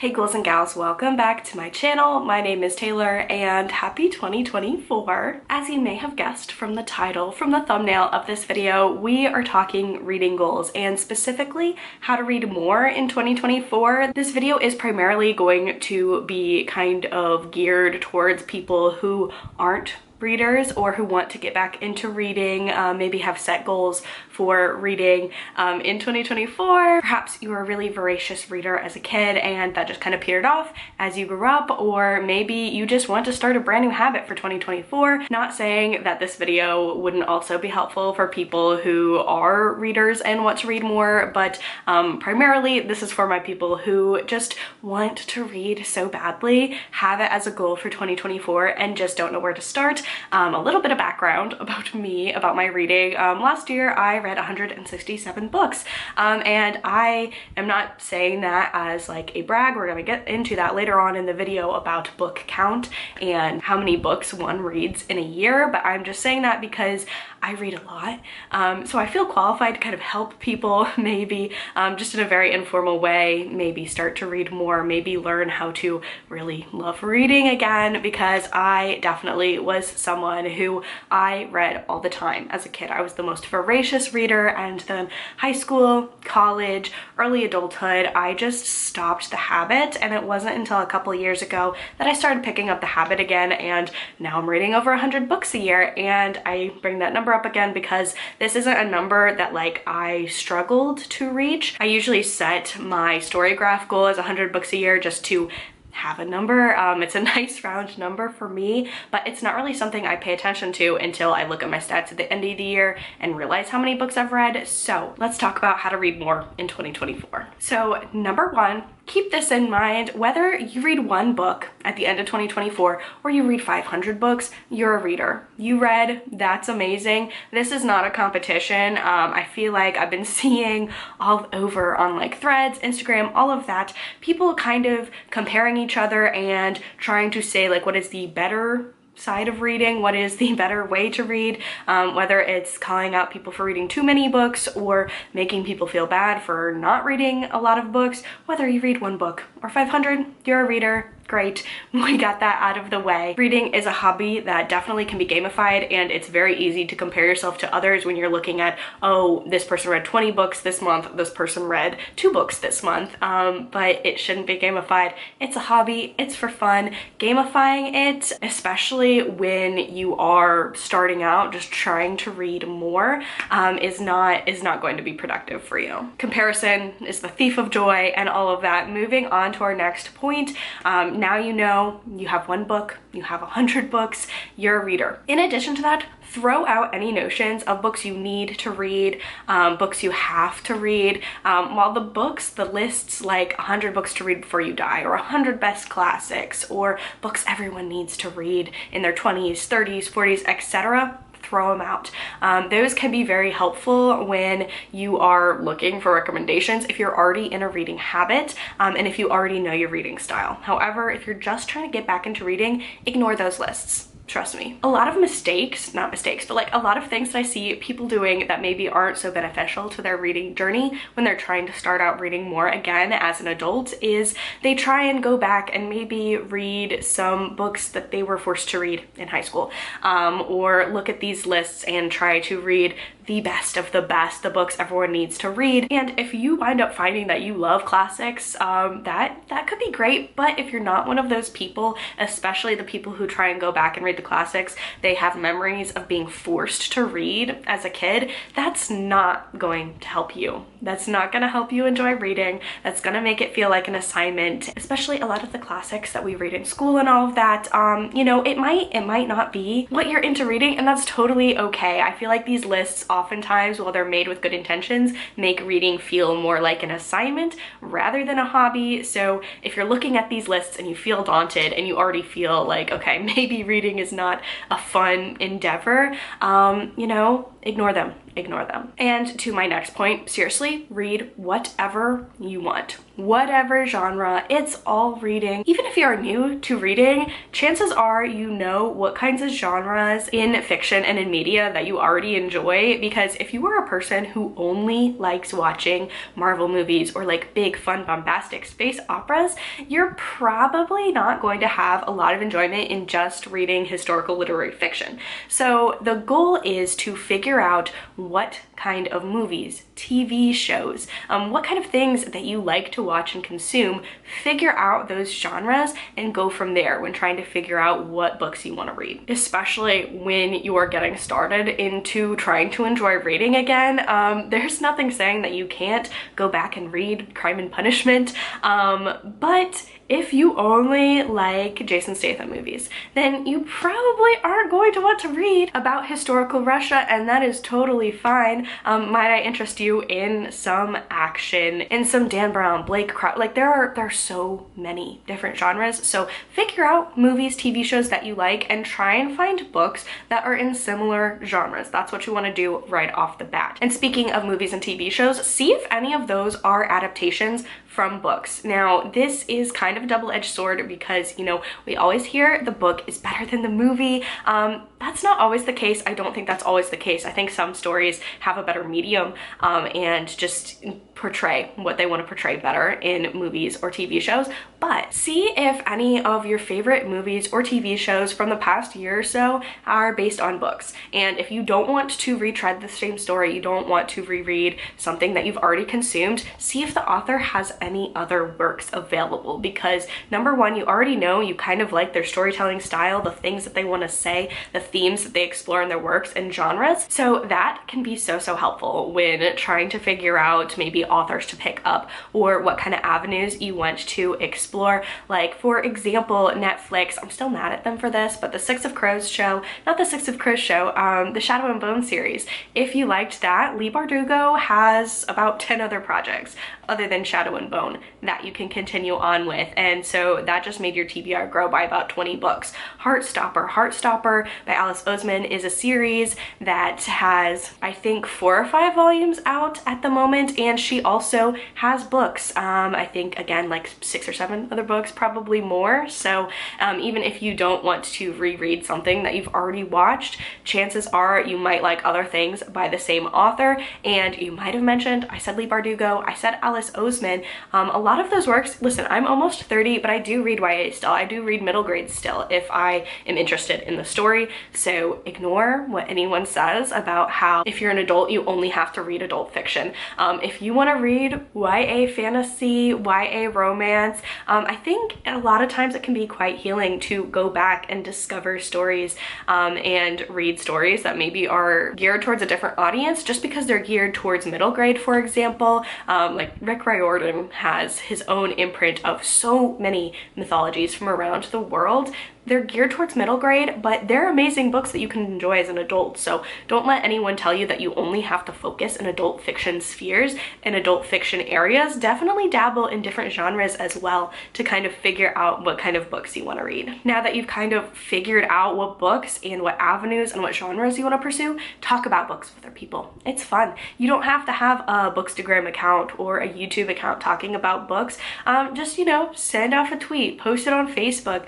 Hey girls and gals, welcome back to my channel. My name is Taylor and happy 2024. As you may have guessed from the title, from the thumbnail of this video, we are talking reading goals and specifically how to read more in 2024. This video is primarily going to be kind of geared towards people who aren't readers or who want to get back into reading, maybe have set goals for reading in 2024. Perhaps you were a really voracious reader as a kid and that just kind of petered off as you grew up, or maybe you just want to start a brand new habit for 2024. Not saying that this video wouldn't also be helpful for people who are readers and want to read more, but primarily this is for my people who just want to read so badly, have it as a goal for 2024 and just don't know where to start. A little bit of background about me, about my reading. Last year I read 167 books, and I am not saying that as like a brag. We're gonna get into that later on in the video about book count and how many books one reads in a year, but I'm just saying that because I read a lot, so I feel qualified to kind of help people maybe just in a very informal way, maybe start to read more, maybe learn how to really love reading again, because I definitely was someone who I read all the time as a kid. I was the most voracious reader, and then high school, college, early adulthood, I just stopped the habit, and it wasn't until a couple years ago that I started picking up the habit again, and now I'm reading over 100 books a year. And I bring that number up again because this isn't a number that like I struggled to reach. I usually set my story graph goal as 100 books a year just to have a number. It's a nice round number for me, but it's not really something I pay attention to until I look at my stats at the end of the year and realize how many books I've read. So let's talk about how to read more in 2024. So number one, keep this in mind. Whether you read one book at the end of 2024 or you read 500 books, you're a reader. You read, that's amazing. This is not a competition. I feel like I've been seeing all over on like Threads, Instagram, all of that, people kind of comparing each other and trying to say like what is the better side of reading, what is the better way to read, whether it's calling out people for reading too many books or making people feel bad for not reading a lot of books. Whether you read one book or 500, you're a reader. Great, we got that out of the way. Reading is a hobby that definitely can be gamified, and it's very easy to compare yourself to others when you're looking at, oh, this person read 20 books this month, this person read 2 books this month, but it shouldn't be gamified. It's a hobby, it's for fun. Gamifying it, especially when you are starting out just trying to read more, is not going to be productive for you. Comparison is the thief of joy and all of that. Moving on to our next point, now you know you have one book, you have 100 books, you're a reader. In addition to that, throw out any notions of books you need to read, books you have to read. While the lists like 100 books to read before you die, or 100 best classics, or books everyone needs to read in their 20s, 30s, 40s, etc., throw them out. Those can be very helpful when you are looking for recommendations if you're already in a reading habit, and if you already know your reading style. However, if you're just trying to get back into reading, ignore those lists. Trust me. A lot of not mistakes, but like a lot of things that I see people doing that maybe aren't so beneficial to their reading journey when they're trying to start out reading more again as an adult is they try and go back and maybe read some books that they were forced to read in high school, or look at these lists and try to read the best of the best, the books everyone needs to read. And if you wind up finding that you love classics, that could be great. But if you're not one of those people, especially the people who try and go back and read the classics, they have memories of being forced to read as a kid. That's not going to help you. That's not going to help you enjoy reading. That's going to make it feel like an assignment, especially a lot of the classics that we read in school and all of that. You know, it might not be what you're into reading, and that's totally okay. I feel like these lists oftentimes, while they're made with good intentions, make reading feel more like an assignment rather than a hobby. So if you're looking at these lists and you feel daunted and you already feel like, okay, maybe reading is not a fun endeavor, you know, ignore them. ignore them. And to my next point, seriously, read whatever you want. Whatever genre, it's all reading. Even if you are new to reading, chances are you know what kinds of genres in fiction and in media that you already enjoy, because if you are a person who only likes watching Marvel movies or like big, fun, bombastic space operas, you're probably not going to have a lot of enjoyment in just reading historical literary fiction. So the goal is to figure out what kind of movies, TV shows, what kind of things that you like to watch and consume, figure out those genres and go from there when trying to figure out what books you want to read. Especially when you are getting started into trying to enjoy reading again, there's nothing saying that you can't go back and read Crime and Punishment, but if you only like Jason Statham movies, then you probably aren't going to want to read about historical Russia, and that is totally fine. Might I interest you in some action, in some Dan Brown, Blake Crouch? Like there are so many different genres. So figure out movies, TV shows that you like and try and find books that are in similar genres. That's what you want to do right off the bat. And speaking of movies and TV shows, see if any of those are adaptations from books. Now, this is kind of a double-edged sword because, you know, we always hear the book is better than the movie. That's not always the case. I don't think that's always the case. I think some stories have a better medium and just portray what they want to portray better in movies or TV shows. But see if any of your favorite movies or TV shows from the past year or so are based on books. And if you don't want to retread the same story, you don't want to reread something that you've already consumed, see if the author has any other works available, because number one, you already know you kind of like their storytelling style, the things that they want to say, the themes that they explore in their works and genres. So that can be so helpful when trying to figure out maybe authors to pick up or what kind of avenues you want to explore. Like for example, Netflix, I'm still mad at them for this, but the Six of Crows show, not the Six of Crows show, the Shadow and Bone series. If you liked that, Lee Bardugo has about 10 other projects other than Shadow and Bone that you can continue on with, and so that just made your TBR grow by about 20 books. Heartstopper by Alice Oseman is a series that has, I think, 4 or 5 volumes out at the moment, and she also has books. I think again like 6 or 7 other books, probably more. So even if you don't want to reread something that you've already watched, chances are you might like other things by the same author. And you might have mentioned, I said Lee Bardugo, I said Alice Oseman. A lot of those works, listen, I'm almost 30, but I do read YA still. I do read middle grade still if I am interested in the story. So ignore what anyone says about how if you're an adult, you only have to read adult fiction. If you want to read YA fantasy, YA romance, I think a lot of times it can be quite healing to go back and discover stories and read stories that maybe are geared towards a different audience just because they're geared towards middle grade, for example. Like Rick Riordan has his own imprint of so many mythologies from around the world. They're geared towards middle grade, but they're amazing books that you can enjoy as an adult. So don't let anyone tell you that you only have to focus in adult fiction spheres and adult fiction areas. Definitely dabble in different genres as well to kind of figure out what kind of books you want to read. Now that you've kind of figured out what books and what avenues and what genres you want to pursue, talk about books with other people. It's fun. You don't have to have a Bookstagram account or a YouTube account talking about books. Just, you know, send off a tweet, post it on Facebook.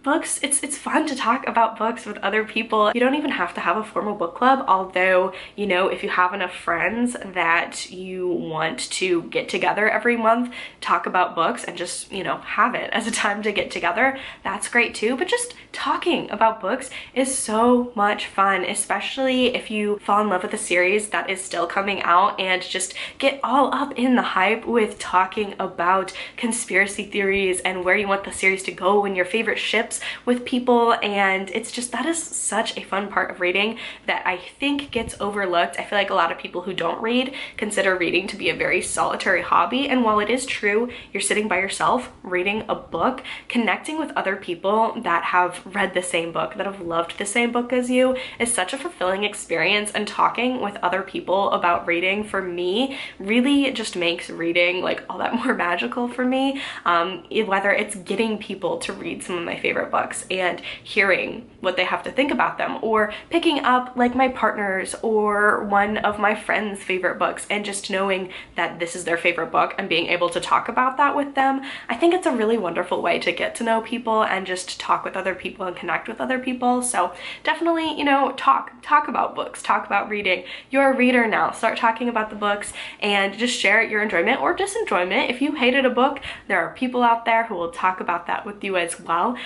Books, it's fun to talk about books with other people. You don't even have to have a formal book club, although, you know, if you have enough friends that you want to get together every month, talk about books and just, you know, have it as a time to get together, that's great too. But just talking about books is so much fun, especially if you fall in love with a series that is still coming out, and just get all up in the hype with talking about conspiracy theories and where you want the series to go and your favorite ships with people. And it's just, that is such a fun part of reading that I think gets overlooked. I feel like a lot of people who don't read consider reading to be a very solitary hobby, and while it is true, you're sitting by yourself reading a book, connecting with other people that have read the same book, that have loved the same book as you, is such a fulfilling experience. And talking with other people about reading, for me, really just makes reading like all that more magical for me. Whether it's getting people to read some of my favorite favorite books and hearing what they have to think about them, or picking up like my partner's or one of my friends' favorite books and just knowing that this is their favorite book and being able to talk about that with them. I think it's a really wonderful way to get to know people and just talk with other people and connect with other people. So definitely, you know, talk about books, talk about reading. You're a reader now, start talking about the books and just share your enjoyment or disenjoyment. If you hated a book, there are people out there who will talk about that with you as well.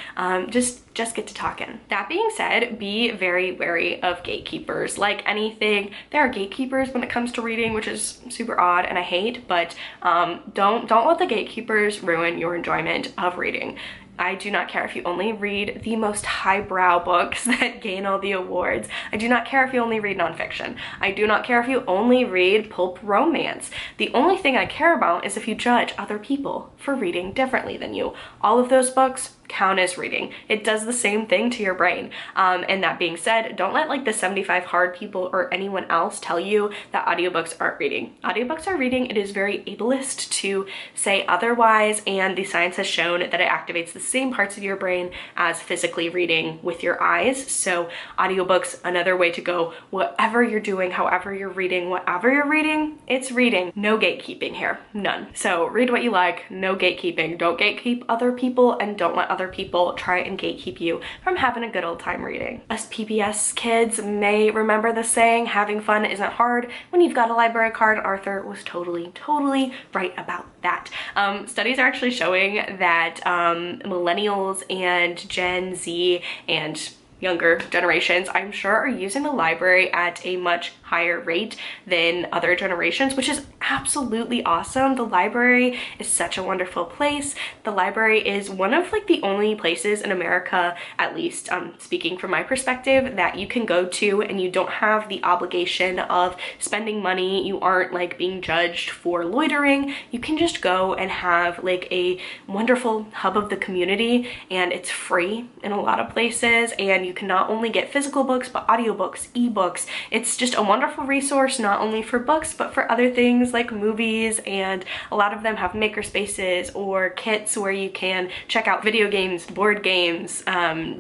Just get to talking. That being said, be very wary of gatekeepers. Like anything, there are gatekeepers when it comes to reading, which is super odd and I hate, but don't let the gatekeepers ruin your enjoyment of reading. I do not care if you only read the most highbrow books that gain all the awards. I do not care if you only read nonfiction. I do not care if you only read pulp romance. The only thing I care about is if you judge other people for reading differently than you. All of those books count as reading. It does the same thing to your brain. And that being said, don't let like the 75 hard people or anyone else tell you that audiobooks aren't reading. Audiobooks are reading. It is very ableist to say otherwise, and the science has shown that it activates the same parts of your brain as physically reading with your eyes. So audiobooks, another way to go. Whatever you're doing, however you're reading, whatever you're reading, it's reading. No gatekeeping here, none. So read what you like, no gatekeeping. Don't gatekeep other people, and don't let other people try and gatekeep you from having a good old time reading. Us PBS kids may remember the saying, having fun isn't hard when you've got a library card. Arthur was totally right about that. Studies are actually showing that millennials and Gen Z and younger generations, I'm sure, are using the library at a much higher rate than other generations, which is absolutely awesome. The library is such a wonderful place. The library is one of like the only places in America, at least speaking from my perspective, that you can go to and you don't have the obligation of spending money. You aren't like being judged for loitering. You can just go and have like a wonderful hub of the community, and it's free in a lot of places, and you can not only get physical books but audiobooks, ebooks. It's just a wonderful resource not only for books but for other things like movies, and a lot of them have maker spaces or kits where you can check out video games, board games,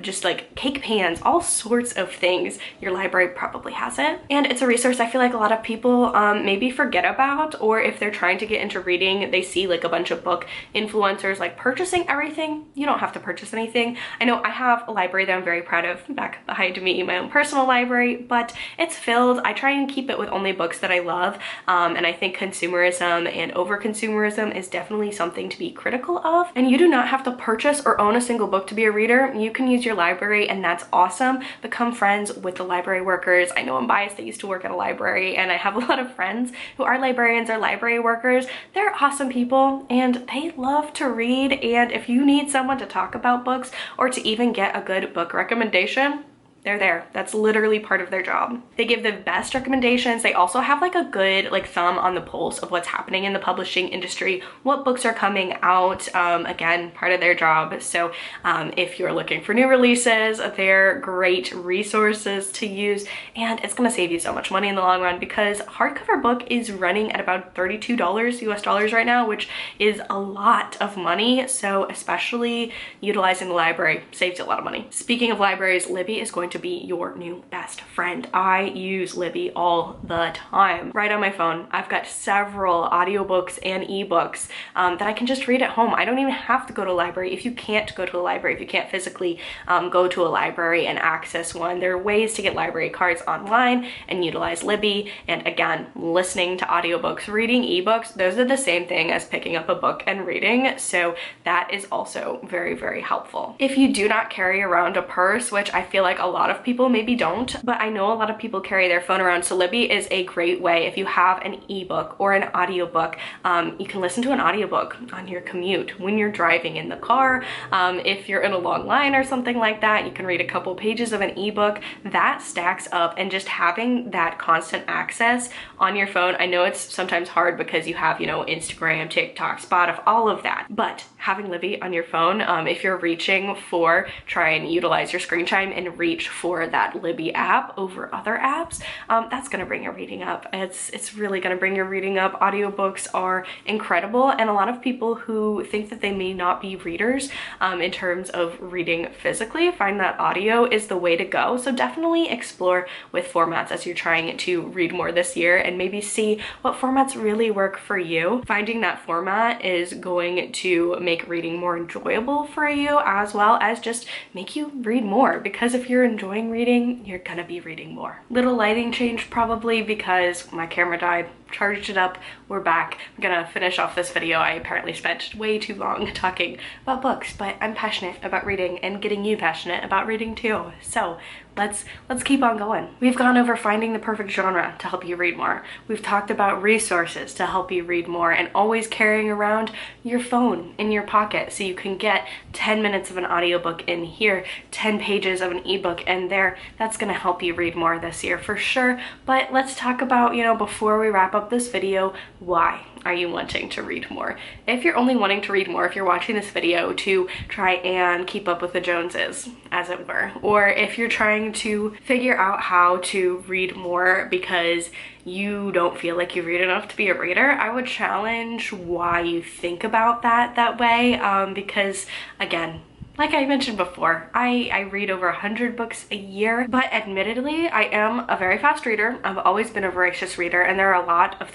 just like cake pans, all sorts of things. Your library probably has it, and it's a resource I feel like a lot of people maybe forget about, or if they're trying to get into reading, they see like a bunch of book influencers like purchasing everything. You don't have to purchase anything. I know I have a library that I'm very proud of back behind me, my own personal library, but it's filled. I try and keep it with only books that I love, and I think consumerism and over-consumerism is definitely something to be critical of. And you do not have to purchase or own a single book to be a reader. You can use your library, and that's awesome. Become friends with the library workers. I know I'm biased, I used to work at a library, and I have a lot of friends who are librarians or library workers. They're awesome people, and they love to read, and if you need someone to talk about books or to even get a good book recommendation, they're there. That's literally part of their job. They give the best recommendations. They also have like a good like thumb on the pulse of what's happening in the publishing industry, what books are coming out, again, part of their job. So if you're looking for new releases, they're great resources to use, and it's gonna save you so much money in the long run, because hardcover book is running at about $32 US dollars right now, which is a lot of money. So especially utilizing the library saves you a lot of money. Speaking of libraries, Libby is going to be your new best friend. I use Libby all the time. Right on my phone, I've got several audiobooks and ebooks that I can just read at home. I don't even have to go to a library. If you can't go to a library, if you can't physically go to a library and access one, there are ways to get library cards online and utilize Libby. And again, listening to audiobooks, reading ebooks, those are the same thing as picking up a book and reading. So that is also very helpful. If you do not carry around a purse, which I feel like a lot of people maybe don't, but I know a lot of people carry their phone around, so Libby is a great way. If you have an ebook or an audiobook, you can listen to an audiobook on your commute, when you're driving in the car, if you're in a long line or something like that, you can read a couple pages of an ebook. That stacks up, and just having that constant access on your phone, I know it's sometimes hard because you have, you know, Instagram, TikTok, Spotify, all of that, but having Libby on your phone, if you're reaching for, try and utilize your screen time and reach for that Libby app over other apps, that's gonna bring your reading up. It's really gonna bring your reading up. Audiobooks are incredible, and a lot of people who think that they may not be readers in terms of reading physically find that audio is the way to go. So definitely explore with formats as you're trying to read more this year, and maybe see what formats really work for you. Finding that format is going to make reading more enjoyable for you, as well as just make you read more, because if you're enjoying reading, you're gonna be reading more. Little lighting change probably because my camera died. Charged it up, we're back. I'm gonna finish off this video. I apparently spent way too long talking about books, but I'm passionate about reading and getting you passionate about reading too. So let's keep on going. We've gone over finding the perfect genre to help you read more. We've talked about resources to help you read more, and always carrying around your phone in your pocket so you can get 10 minutes of an audiobook in here, 10 pages of an ebook in there. That's gonna help you read more this year for sure. But let's talk about, before we wrap up this video, why are you wanting to read more? If you're only wanting to read more, if you're watching this video to try and keep up with the Joneses, as it were, or if you're trying to figure out how to read more because you don't feel like you read enough to be a reader, I would challenge why you think about that way, because again, like I mentioned before, I read over 100 books a year, but admittedly, I am a very fast reader. I've always been a voracious reader, and there are a lot of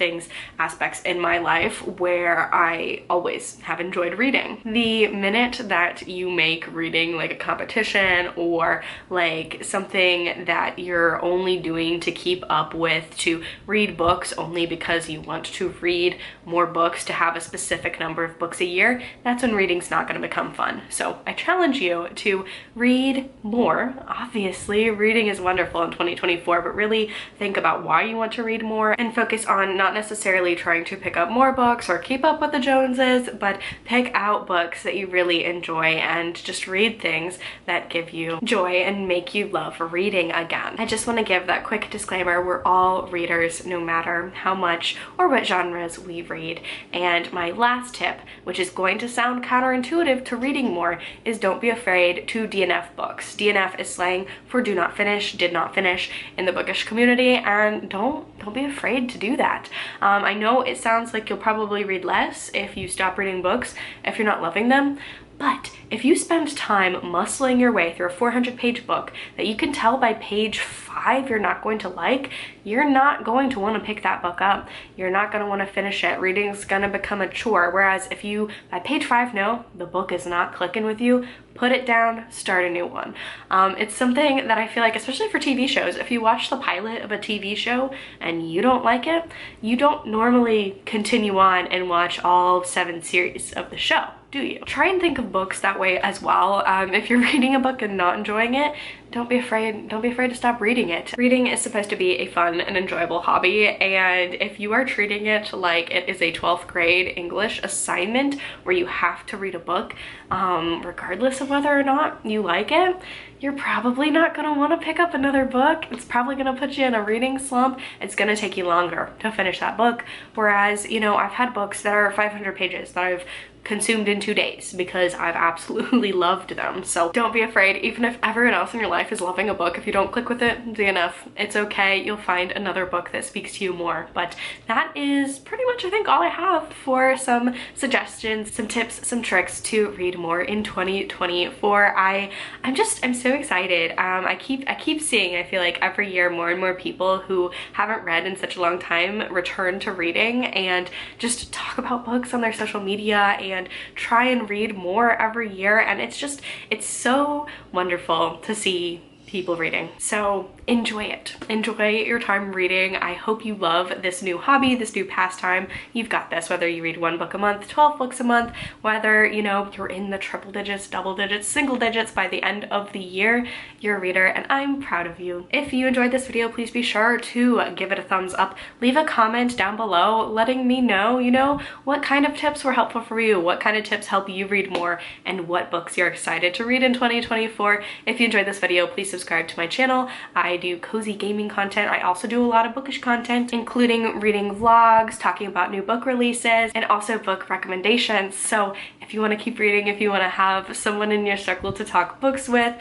aspects in my life where I always have enjoyed reading. The minute that you make reading like a competition, or like something that you're only doing to keep up with, to read books only because you want to read more books, to have a specific number of books a year, that's when reading's not gonna become fun. So I challenge you to read more. Obviously, reading is wonderful in 2024, but really think about why you want to read more, and focus on not necessarily trying to pick up more books or keep up with the Joneses, but pick out books that you really enjoy and just read things that give you joy and make you love reading again. I just want to give that quick disclaimer. We're all readers, no matter how much or what genres we read. And my last tip, which is going to sound counterintuitive to reading more, is don't be afraid to DNF books. DNF is slang for do not finish, did not finish in the bookish community, and don't be afraid to do that. I know it sounds like you'll probably read less if you stop reading books, if you're not loving them, but if you spend time muscling your way through a 400-page book that you can tell by page 5 you're not going to like, you're not going to want to pick that book up. You're not going to want to finish it. Reading's going to become a chore. Whereas if you, by page 5, know the book is not clicking with you, put it down, start a new one. It's something that I feel like, especially for TV shows, if you watch the pilot of a TV show and you don't like it, you don't normally continue on and watch all 7 series of the show, do you? Try and think of books that way as well. If you're reading a book and not enjoying it, don't be afraid to stop reading it. Reading is supposed to be a fun and enjoyable hobby, and if you are treating it like it is a 12th grade English assignment where you have to read a book, regardless of whether or not you like it, you're probably not gonna wanna pick up another book. It's probably gonna put you in a reading slump. It's gonna take you longer to finish that book. Whereas, I've had books that are 500 pages that I've consumed in 2 days because I've absolutely loved them. So don't be afraid, even if everyone else in your life is loving a book, if you don't click with it, DNF. It's okay, you'll find another book that speaks to you more. But that is pretty much, I think, all I have for some suggestions, some tips, some tricks to read more in 2024. I'm so excited. I keep seeing, I feel like every year, more and more people who haven't read in such a long time return to reading and just talk about books on their social media and try and read more every year, and it's so wonderful to see people reading. So enjoy it. Enjoy your time reading. I hope you love this new hobby, this new pastime. You've got this, whether you read 1 book a month, 12 books a month, whether, you're in the triple digits, double digits, single digits by the end of the year, you're a reader, and I'm proud of you. If you enjoyed this video, please be sure to give it a thumbs up. Leave a comment down below letting me know, what kind of tips were helpful for you, what kind of tips help you read more, and what books you're excited to read in 2024. If you enjoyed this video, please subscribe subscribe to my channel. I do cozy gaming content. I also do a lot of bookish content, including reading vlogs, talking about new book releases, and also book recommendations. So if you want to keep reading, if you want to have someone in your circle to talk books with,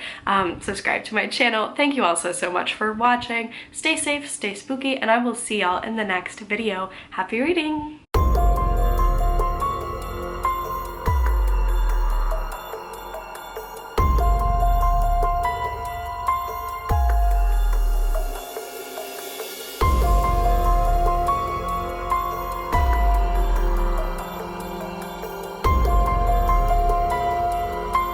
subscribe to my channel. Thank you all so much for watching. Stay safe, stay spooky, and I will see y'all in the next video. Happy reading!